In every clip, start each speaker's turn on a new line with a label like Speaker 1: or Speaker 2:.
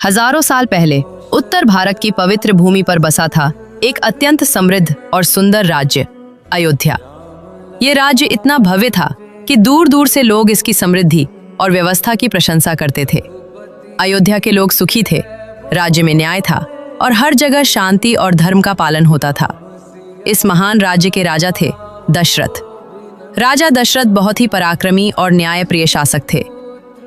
Speaker 1: हजारों साल पहले उत्तर भारत की पवित्र भूमि पर बसा था एक अत्यंत समृद्ध और सुंदर राज्य अयोध्या। ये राज्य इतना भव्य था कि दूर दूर से लोग इसकी समृद्धि और व्यवस्था की प्रशंसा करते थे। अयोध्या के लोग सुखी थे, राज्य में न्याय था और हर जगह शांति और धर्म का पालन होता था। इस महान राज्य के राजा थे दशरथ। राजा दशरथ बहुत ही पराक्रमी और न्यायप्रिय शासक थे।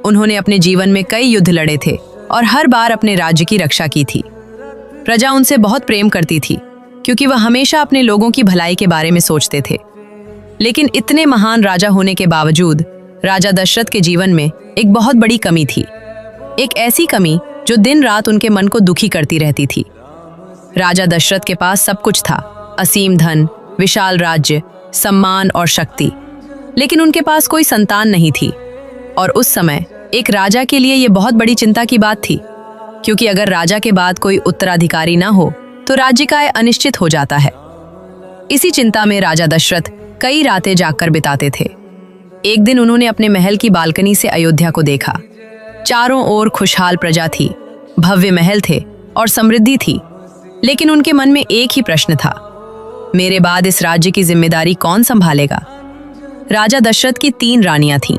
Speaker 1: उन्होंने अपने जीवन में कई युद्ध लड़े थे और हर बार अपने राज्य की रक्षा की थी। प्रजा उनसे बहुत प्रेम करती थी क्योंकि वह हमेशा अपने लोगों की भलाई के बारे में सोचते थे। लेकिन इतने महान राजा होने के बावजूद राजा दशरथ के जीवन में एक बहुत बड़ी कमी थी, एक ऐसी कमी जो दिन रात उनके मन को दुखी करती रहती थी। राजा दशरथ के पास सब कुछ था, असीम धन, विशाल राज्य, सम्मान और शक्ति, लेकिन उनके पास कोई संतान नहीं थी। और उस समय एक राजा के लिए यह बहुत बड़ी चिंता की बात थी, क्योंकि अगर राजा के बाद कोई उत्तराधिकारी ना हो तो राज्य का अनिश्चित हो जाता है। इसी चिंता में राजा दशरथ कई रातें जागकर बिताते थे। एक दिन उन्होंने अपने महल की बालकनी से अयोध्या को देखा। चारों ओर खुशहाल प्रजा थी, भव्य महल थे और समृद्धि थी, लेकिन उनके मन में एक ही प्रश्न था, मेरे बाद इस राज्य की जिम्मेदारी कौन संभालेगा। राजा दशरथ की 3 रानियां थीं,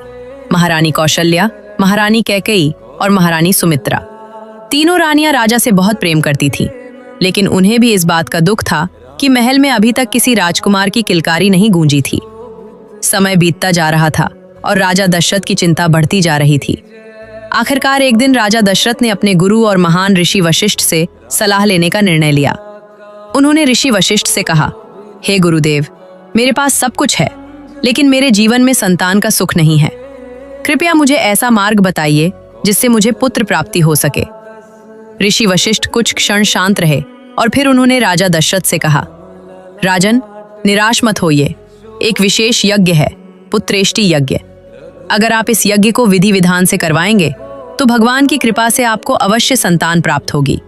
Speaker 1: महारानी कौशल्या, महारानी कैकेयी और महारानी सुमित्रा। तीनों रानियां राजा से बहुत प्रेम करती थीं, लेकिन उन्हें भी इस बात का दुख था कि महल में अभी तक किसी राजकुमार की किलकारी नहीं गूंजी थी। समय बीतता जा रहा था और राजा दशरथ की चिंता बढ़ती जा रही थी। आखिरकार एक दिन राजा दशरथ ने अपने गुरु और महान ऋषि वशिष्ठ से सलाह लेने का निर्णय लिया। उन्होंने ऋषि वशिष्ठ से कहा, हे गुरुदेव, मेरे पास सब कुछ है, लेकिन मेरे जीवन में संतान का सुख नहीं है। कृपया मुझे ऐसा मार्ग बताइए जिससे मुझे पुत्र प्राप्ति हो सके। ऋषि वशिष्ठ कुछ क्षण शांत रहे और फिर उन्होंने राजा दशरथ से कहा, राजन, निराश मत होइए। एक विशेष यज्ञ है, पुत्रेष्टि यज्ञ। अगर आप इस यज्ञ को विधि विधान से करवाएंगे तो भगवान की कृपा से आपको अवश्य संतान प्राप्त होगी।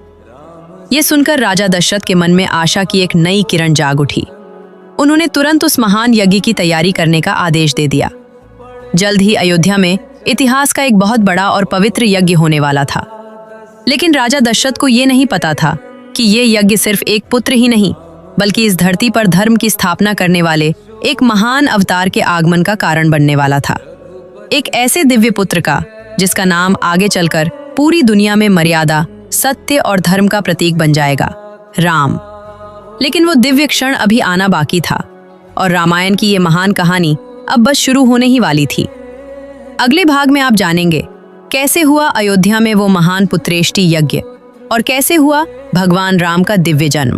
Speaker 1: ये सुनकर राजा दशरथ के मन में आशा की एक नई किरण जाग उठी। उन्होंने तुरंत उस महान यज्ञ की तैयारी करने का आदेश दे दिया। जल्द ही अयोध्या में इतिहास का एक बहुत बड़ा और पवित्र यज्ञ होने वाला था। लेकिन राजा दशरथ को ये नहीं पता था कि ये यज्ञ सिर्फ एक पुत्र ही नहीं, बल्कि इस धरती पर धर्म की स्थापना करने वाले एक महान अवतार के आगमन का कारण बनने वाला था। एक ऐसे दिव्य पुत्र का जिसका नाम आगे चलकर पूरी दुनिया में मर्यादा, सत्य और धर्म का प्रतीक बन जाएगा, राम। लेकिन वो दिव्य क्षण अभी आना बाकी था और रामायण की ये महान कहानी अब बस शुरू होने ही वाली थी। अगले भाग में आप जानेंगे कैसे हुआ अयोध्या में वो महान पुत्रेष्टि यज्ञ और कैसे हुआ भगवान राम का दिव्य जन्म।